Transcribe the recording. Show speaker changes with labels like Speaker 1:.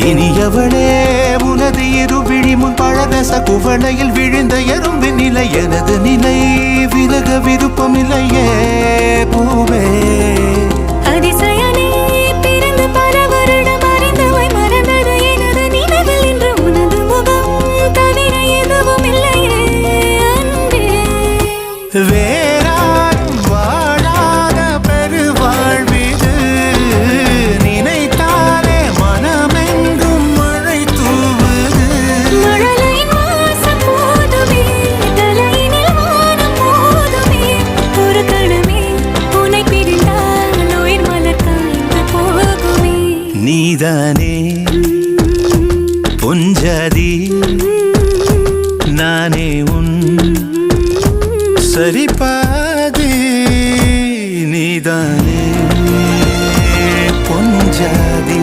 Speaker 1: இனியவளே உனது இருவிழி முன் பழரச குவளையில் விழுந்த எறும்பின் நிலை எனது நிலை விலக விருப்பமில்லையே பூவே
Speaker 2: அதிசயனே பிறந்து பல வருடம் அறிந்தவை மறந்தது எனது நினைவில் இன்று உனது முகம் தவிர எதுவும் இல்லையே அன்பே
Speaker 1: வேறாரும் வாழாத பெருவாழ்விது நினைத்தாலே மனமெங்கும் மழை தூவுது
Speaker 2: மழலையின் வாசம் போதுமே தலையினில் வானம் போதுமே ஒரு கணமே உன்னை பிரிந்தால் உயிர் மலர் காய்ந்து போகுமே
Speaker 1: நீதானே பொஞ்சாதி நானே உன் சரிபாதி நீதானே பொஞ்சாதி